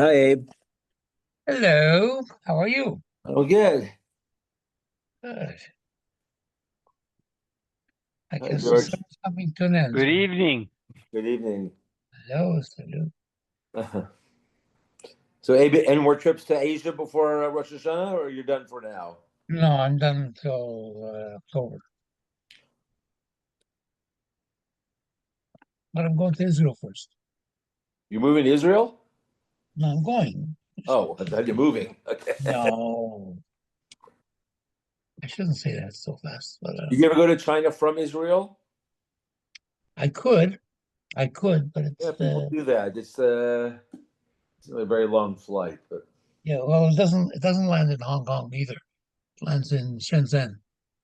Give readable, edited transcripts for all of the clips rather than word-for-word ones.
Hi, Abe. Hello, how are you? Oh, good. Good. I Hi, guess the George. summer's coming to an end. Good evening. Good evening. Hello, salute. So, Abe, any more trips to Asia before Rosh Hashanah, or you're done for now? No, I'm done until October. But I'm going to Israel first. You moving to Israel? No, I'm going. Oh, I thought you're moving. Okay. No, I shouldn't say that so fast, but You ever go to China from Israel? I could. But Yeah, it's people do that. It's a very long flight, but yeah, well, it doesn't land in Hong Kong either. It lands in Shenzhen.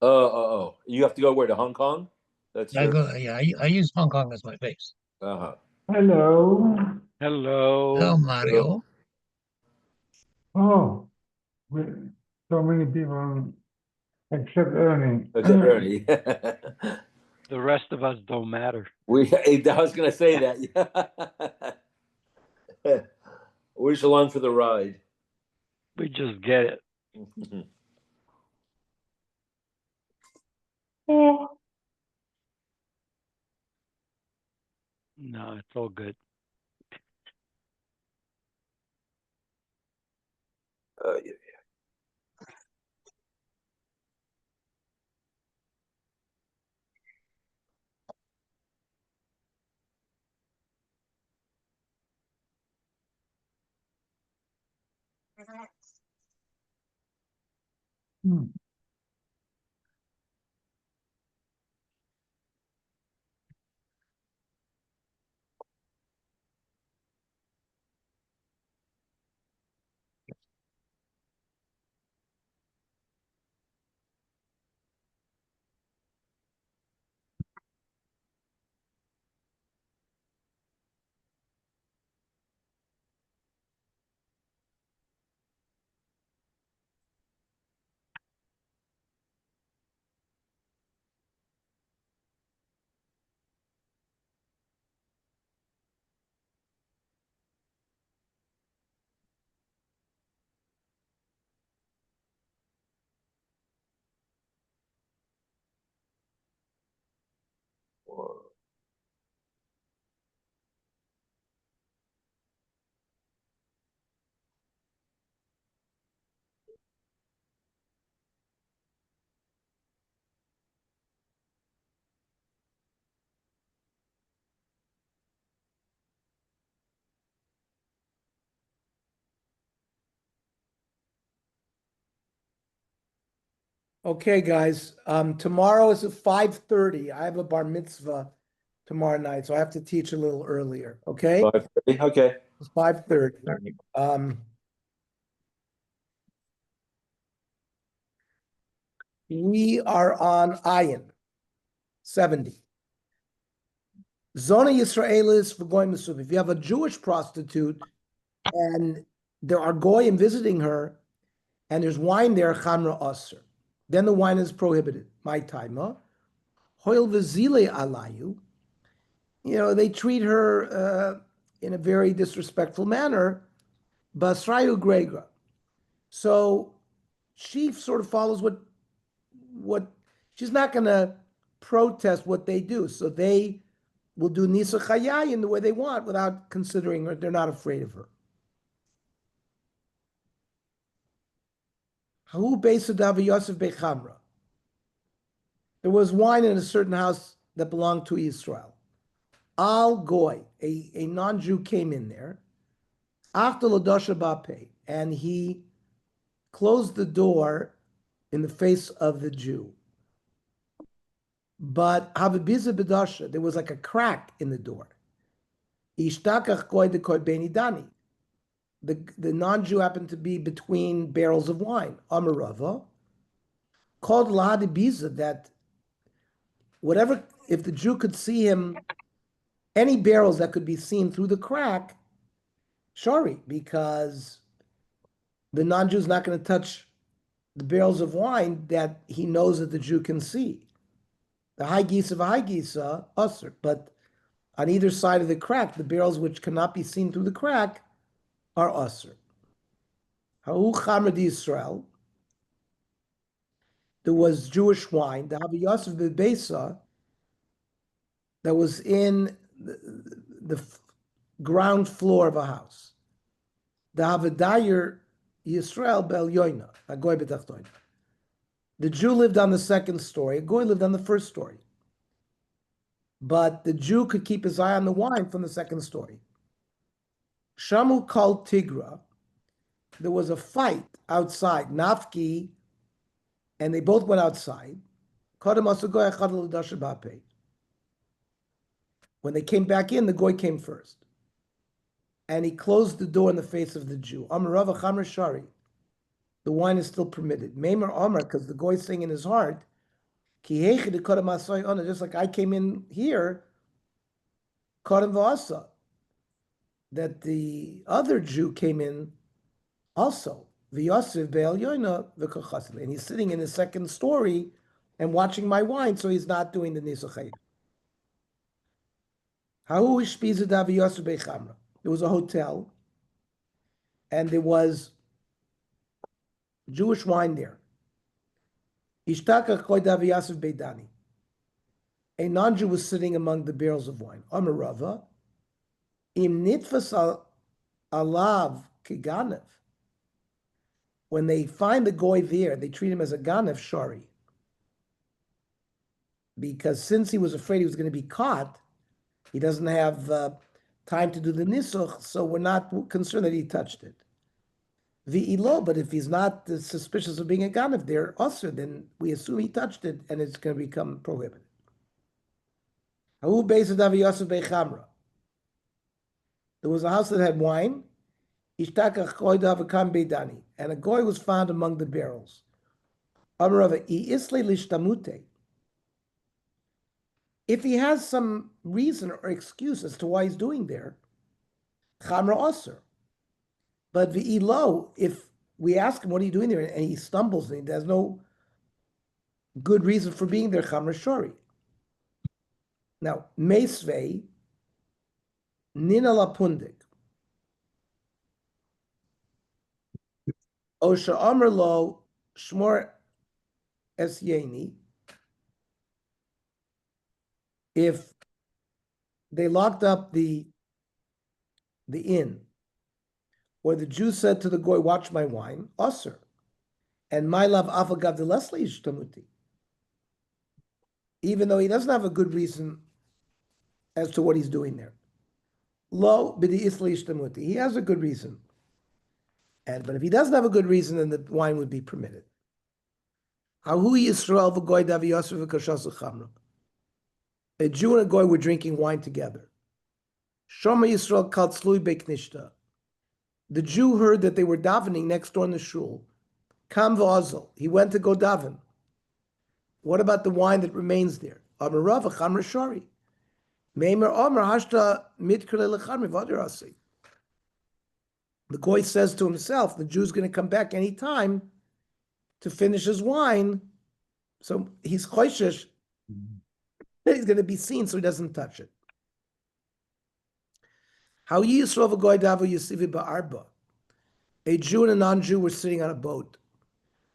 oh. You have to go where, to Hong Kong? That's I your go, yeah, I use Hong Kong as my base. uh-huh. Hello. Hello, Hello. So, Mario. Oh, we, so many people except Ernie. that's Ernie. The rest of us don't matter. I was gonna say that. We're just along for the ride. We just get it. No, it's all good. Yeah. Hmm. Okay, guys. Tomorrow is at 5:30. I have a bar mitzvah tomorrow night, so I have to teach a little earlier. Okay? 5:30? Okay. It's 5:30. We are on Ayin 70. Zona Yisraelis for going to If you have a Jewish prostitute and there are goyim visiting her and there's wine there, chamra aser. Then the wine is prohibited. My taima. Hoil v'zile alayu. They treat her in a very disrespectful manner. Basrayu Gregra. So she sort of follows what she's not going to protest what they do. So they will do Nisa Chayayin the way they want without considering her. They're not afraid of her. Hahu Beisadav Yosef Bechamra. There was wine in a certain house that belonged to Israel. Al Goy, a non-Jew, came in there. After Ladosha Bape, and he closed the door in the face of the Jew. But Havibiza Bedasha, there was like a crack in the door. Ishtakach Goy de Koy Beni Dani. The non-Jew happened to be between barrels of wine. Amarava called Lahadibiza that whatever, if the Jew could see him, any barrels that could be seen through the crack, sorry, because the non-Jew is not going to touch the barrels of wine that he knows that the Jew can see. The high geese of a high geese, usher. But on either side of the crack, the barrels which cannot be seen through the crack, are usher. Ha'u Chamad Yisrael. There was Jewish wine, the Havi Yosef Bebesa, that was in the ground floor of a house. The Havadayer Yisrael Bel Yoina, a goy betachtoina. The Jew lived on the second story, a goy lived on the first story. But the Jew could keep his eye on the wine from the second story. Shamu called Tigra. There was a fight outside, Nafki, and they both went outside. When they came back in, the goy came first. And he closed the door in the face of the Jew. Amarava Chamar Shari. The wine is still permitted. Meimer Amar, because the goy is saying in his heart, just like I came in here, Kodem Vasa, that the other Jew came in also. V'yosiv Be'el Yoina v'kochasim. And he's sitting in the second story and watching my wine, so he's not doing the Nisachayim. There was a hotel, and there was Jewish wine there. A non-Jew was sitting among the barrels of wine. Amarava, im nitfas alav kiganav. When they find the goy there, they treat him as a ganav shari. Because since he was afraid he was going to be caught, he doesn't have time to do the nisuch, so we're not concerned that he touched it. V'ilo, but if he's not suspicious of being a ganav there, also, then we assume he touched it and it's going to become prohibited. There was a house that had wine, and a goy was found among the barrels. If he has some reason or excuse as to why he's doing there, chamra osir. But v'ilo, if we ask him what are you doing there, and he stumbles and there's no good reason for being there, chamra shori. Now, meisvei nina lapundik. Osha amr lo shmor es yeni. If they locked up the inn, or the Jew said to the goy, watch my wine, osir. And my love afagav de lesli ishtamuti. Even though he doesn't have a good reason as to what he's doing there. Lo b'di isli ishtamuti. He has a good reason. But if he doesn't have a good reason, then the wine would be permitted. Ahu Yisrael v'goy davi yosef v'kashas l'chamra. A Jew and a goy were drinking wine together. Shoma Yisrael kal tzlui beknishta. The Jew heard that they were davening next door in the shul. Kam v'ozol. He went to go daven. What about the wine that remains there? Amarav v'chamra shari. Meimer Omer hashta mitkele lechamri v'adirasi. The goy says to himself, the Jew's going to come back any time to finish his wine. So he's choishish that he's going to be seen, so he doesn't touch it. How Yisrael v'goy davu yisivi ba'arba. A Jew and a non-Jew were sitting on a boat.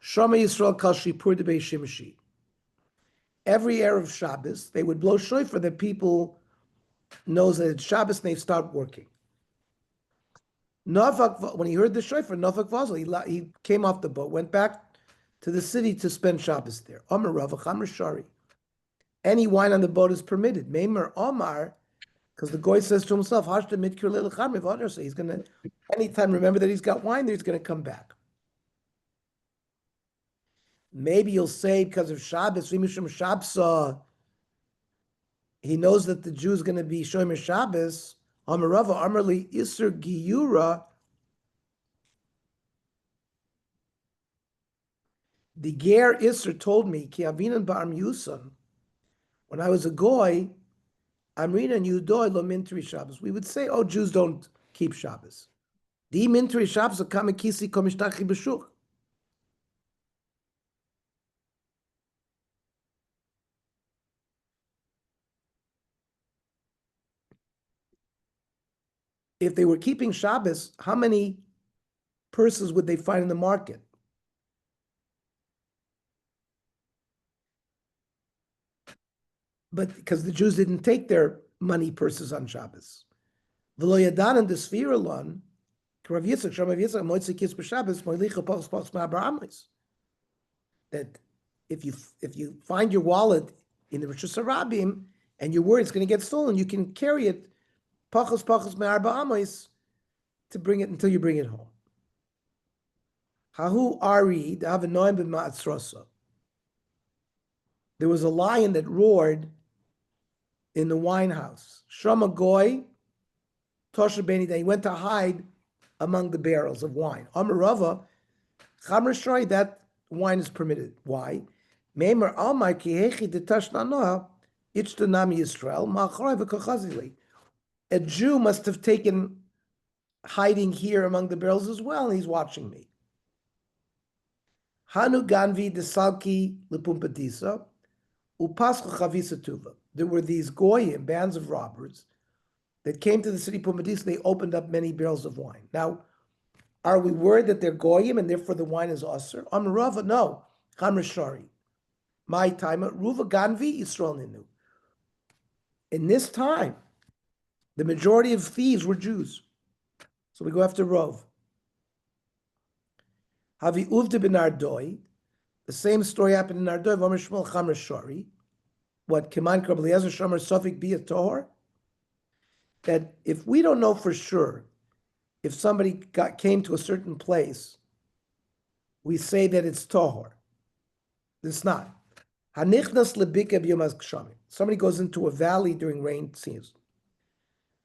Shama Yisrael kal shipur de be'shimshi. Every Erev Shabbos, they would blow shofar that people knows that it's Shabbos and they start working. Nafak, when he heard the shofar, Nafak Vazel, he came off the boat, went back to the city to spend Shabbos there. Amar Rav Chamar Shari. Any wine on the boat is permitted. Meimer Omar, because the goy says to himself, Hashta mitkir le'lechamri v'adarsa. He's going to, anytime remember that he's got wine there, he's going to come back. Maybe you'll say because of Shabbos, V'mishum Shabsa, he knows that the Jew is going to be Shomer Shabbos. Amarava Amarli Isser Giyura. The Ger Isser told me, Ki Avinan Ba'am Yusan, when I was a goy, Amrinan Yudoy Lo Mintri Shabbos. We would say, oh, Jews don't keep Shabbos. Di Mintri Shabbos Kamekisi Komishtachi B'Shuch. if they were keeping Shabbos, how many purses would they find in the market? But because the Jews didn't take their money purses on Shabbos. V'lo yadan and the Sviralon, Rav Yitzchak, Rav Yitzchak, Moitzi Kis b'Shabbos, Moilicha Pos Pos Ma'abramis. That if you find your wallet in the Rosh Hashanah and you're worried it's going to get stolen, you can carry it Pachos Pachos Me'arba Amos to bring it until you bring it home. Hahu Ari Davanoim b'Ma'atzrosa. There was a lion that roared in the wine house. Shama Goy, Tosha Beni, he went to hide among the barrels of wine. Amarava, Chamr Shrai, that wine is permitted. Why? Meimer Almai Kihechi Detashna Noah, Ichtanami Yisrael, Ma'achrai v'Kachazili. A Jew must have taken hiding here among the barrels as well, and he's watching me. Hanu Ganvi Desalki Lepumpadisa, Upascha Chavisa Tuva. There were these goyim, bands of robbers, that came to the city Pumbedisa. They opened up many barrels of wine. Now, are we worried that they're goyim and therefore the wine is usher? Rava, no. Chamr Shari. My time, Ruva Ganvi Yisrael Ninu. In this time, the majority of thieves were Jews. So we go after Rov. Havi Uvda ben Ardoi. The same story happened in Ardoi. V'omer Shmuel Chamr Shari. What Keman Krab Eliezer Shomer Sofik Bia Tohor? That if we don't know for sure, if somebody came to a certain place, we say that it's Tohor. It's not. Hanichnas lebika b'yomaz kshamim. Somebody goes into a valley during rain season.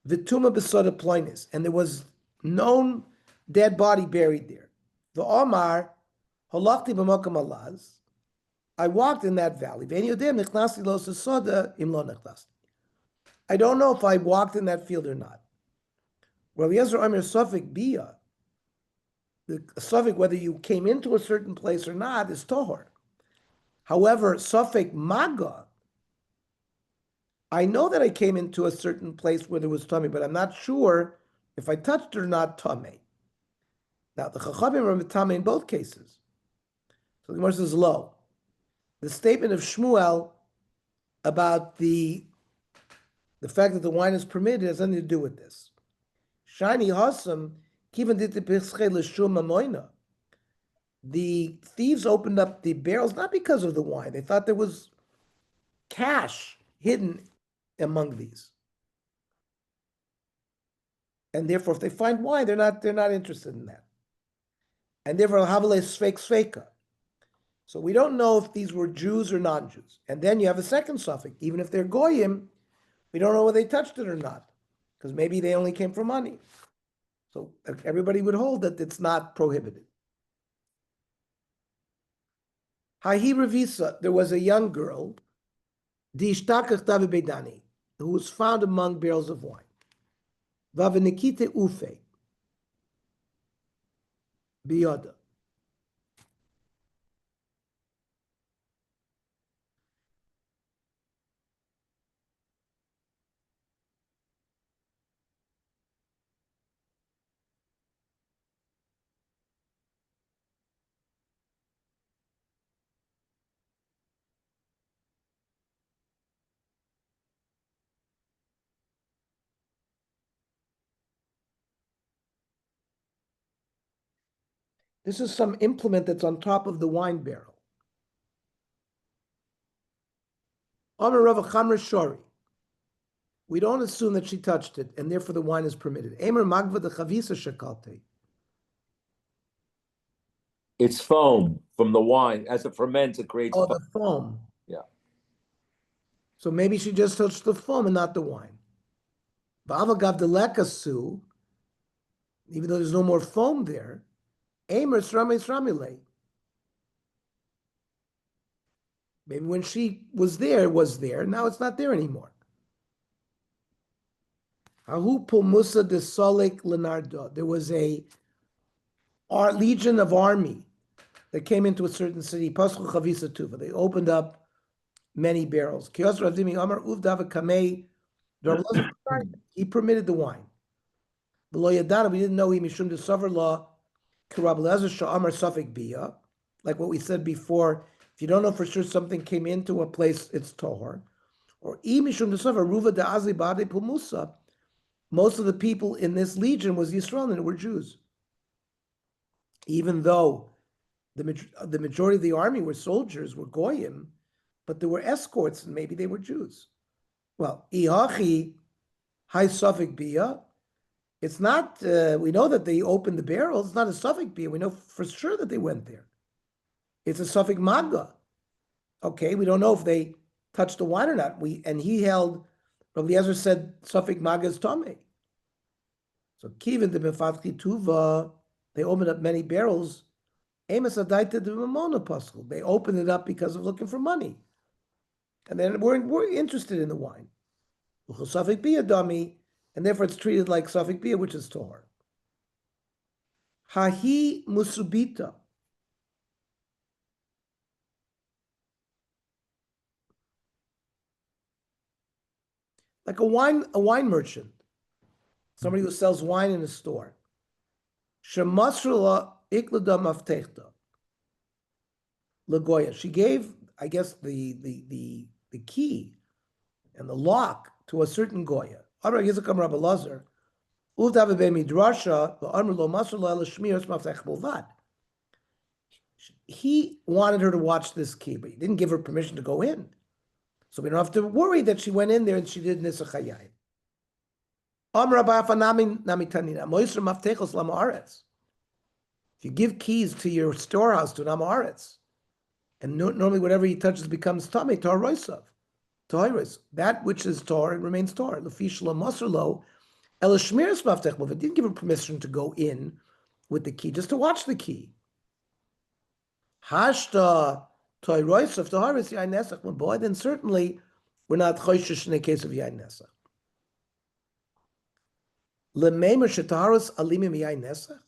Vituma besoda ploinis, and there was known dead body buried there. The Omar halachti b'mokam alaz. I walked in that valley. I don't know if I walked in that field or not. Rav Yezer Omer Sofik Bia, the Sofik, whether you came into a certain place or not, is Tohor. However, Sofik Maga, I know that I came into a certain place where there was Tummy, but I'm not sure if I touched it or not Tummy. Now, the Chachamim are Tummy in both cases. So the Gemara says low. The statement of Shmuel about the fact that the wine is permitted has nothing to do with this. Shani Hasam, the thieves opened up the barrels not because of the wine. They thought there was cash hidden among these. And therefore, if they find wine, they're not interested in that. And therefore, Havale Sveik Sveika. So we don't know if these were Jews or non-Jews. And then you have a second suffix. Even if they're Goyim, we don't know whether they touched it or not, because maybe they only came for money. So everybody would hold that it's not prohibited. Hahi Ravisa, there was a young girl, who was found among barrels of wine. Vavenikite Ufe, Biyada. This is some implement that's on top of the wine barrel. Amar Rav Chamr Shori. We don't assume that she touched it, and therefore the wine is permitted. Emer Magva de Chavisa Shekalte. It's foam from the wine. As it ferments, it creates Oh, foam. the foam. Yeah. So maybe she just touched the foam and not the wine. V'avagav de lekasu, even though there's no more foam there, Emer Srame Sramile. Maybe when she was there, it was there. Now it's not there anymore. Ahu Pulmusa de Solik Lenardo. There was a legion of army that came into a certain city. Paschu Chavisa Tuva. They opened up many barrels. Kios Ravdimi Amar Uvdava Kamei. He permitted the wine. V'lo yadana, we didn't know he mishum de savar law Karab Lezer Sha'amar Safik Bia, like what we said before. If you don't know for sure something came into a place, it's Tohar. Or Imishum de Savar Ruva de Azli Bade Pumusa. Most of the people in this legion was Yisrael and were Jews. Even though the majority of the army were soldiers, were Goyim, but there were escorts and maybe they were Jews. Well, Ihachi Hai Safik Bia. It's not, we know that they opened the barrels. It's not a Suffolk beer. We know for sure that they went there. It's a Suffolk Magga. Okay, we don't know if they touched the wine or not. And he held, Rabbi Eliezer said Suffolk Magga is Tomei. So Kivin de Mefatchi Tuva, they opened up many barrels. Amos Adaita de Mamona Pascal. They opened it up because of looking for money. And then we're interested in the wine. Suffolk beer dummy. And therefore it's treated like Safik Bia, which is Torah. Hahi Musubita. Like a wine merchant. Somebody who sells wine in a store. Shemasrula Iklada Maftechta. Lagoya. She gave, I guess, the key and the lock to a certain Goya. He wanted her to watch this key, but he didn't give her permission to go in. So we don't have to worry that she went in there and she did Nisach Hayayim. If you give keys to your storehouse to an Amaretz, and normally whatever he touches becomes Tamei, Tar Roisav. That which is Torah remains Torah. It didn't give him permission to go in with the key, just to watch the key. Hashta Toirois the harvest Yain Nesach. Boy, then certainly we're not choishish in the case of Yain Nesach. Lemeimer shetaharos alimim Yain Nesach.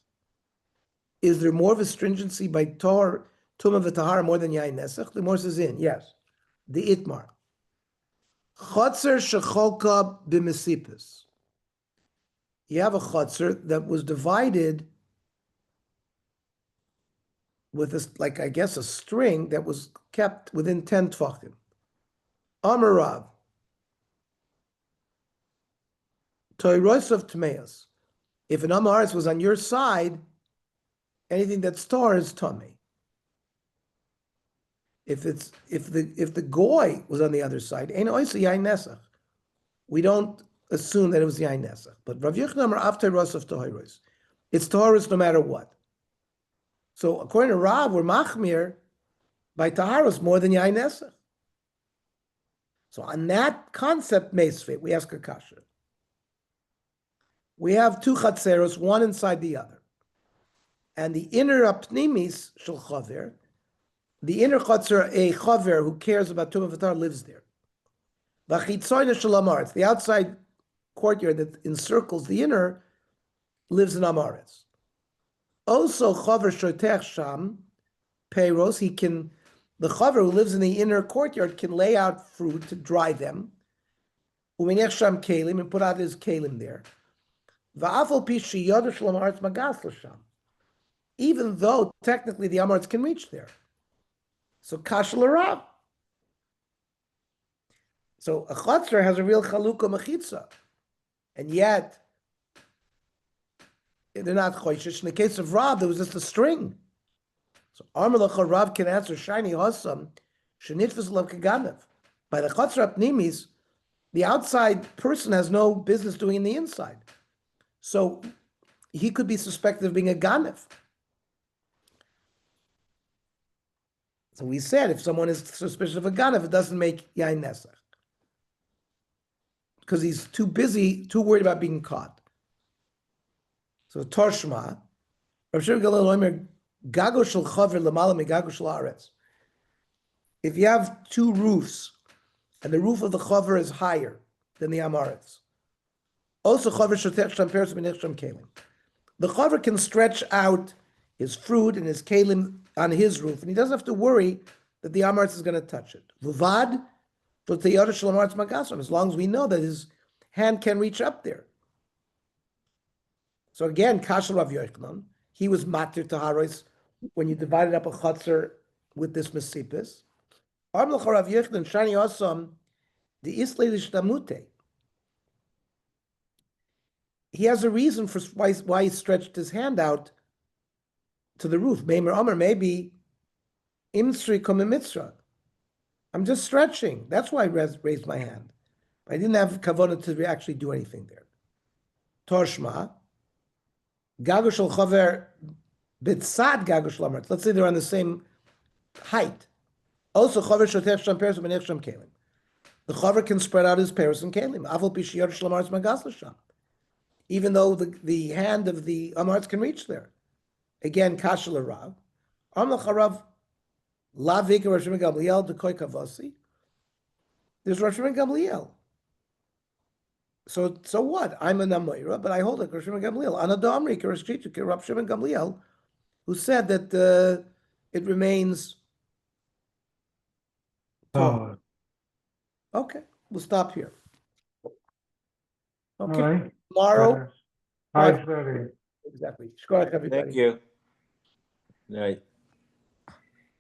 Is there more of a stringency by Tor Tumah v'Tahara more than Yain Nesach? The more says in, yes. The Itmar. Chotzer shecholka b'mesipis. You have a chotzer that was divided with this, like I guess, a string that was kept within 10 tfachim. Amarav. Toiros of Tmeas. If an Amaris was on your side, anything that's tar is Tomei. If the goy was on the other side, ain't also yain nesach. We don't assume that it was yain nesach. But Rav Yochanan after Rosh of Tohiros, it's Tohiros no matter what. So according to Rav, we're machmir by Taharos more than yain nesach. So on that concept, Meisveit, we ask a kasha. We have two chatzeros, one inside the other, and the inner apnimis shel chaver. The inner chotzer, a chaver who cares about Tumah V'Tar, lives there. V'chitzoyna shel amaretz, the outside courtyard that encircles the inner, lives in amaretz. Also, chaver shotech sham peiros. The chaver who lives in the inner courtyard can lay out fruit to dry them. Uminech sham kelim, and put out his kelim there. Va'afal pi sheyod shel amaretz magas l'sham. Even though technically the amaretz can reach there. So kashal Rav. So a chotzer has a real chalukah mechitza, and yet they're not choishish. In the case of Rav, there was just a string. So Amar Rav can answer shiny hasam shenitfus lav kaganev. By the chotzer apnimis, the outside person has no business doing in the inside, so he could be suspected of being a ganev. So we said if someone is suspicious of a ganev, it doesn't make yain nesach because he's too busy, too worried about being caught. So Torshma, Rav Shimon Gamliel Omer, gago shel chaver lamala megago shel haaretz. If you have two roofs, and the roof of the chaver is higher than the amaretz, also chaver shotech sham peres b'nech sham kelim. The chaver can stretch out his fruit and his kelim on his roof, and he doesn't have to worry that the amaretz is going to touch it. Vuvad, as long as we know that his hand can reach up there. So again, Kashal Rav Yochanan, he was matir taharos when you divided up a chutzner with this mesipis. Amlach Rav Yochanan shani osam the islay l'shtamute. He has a reason for why he stretched his hand out to the roof. Meimer Amar, maybe imsri komimitsra. I'm just stretching. That's why I raised my hand. I didn't have kavanah to actually do anything there. Torshma, gagush al chaver bitsad gagush lamart. Let's say they're on the same height. Also, chaver shotech sham peres u'menech sham kelim. The chaver can spread out his peres and kelim. Aval pishiyar shlamars magas l'sham. Even though the hand of the amarts can reach there. Again, kasha l'rav. Amlach harav la vika Rosh Hashanah Gamliel dekoy kavasi. There's Rosh Hashanah Gamliel. So what? I'm a Namoira, but I hold like Rosh Hashanah Gamliel. Anadamri Karashchichu Rosh Hashanah Gamliel, who said that it remains tall. Okay, we'll stop here. All Okay, right. tomorrow. 5:30. Exactly. Shkoyach, everybody. Thank you. Night.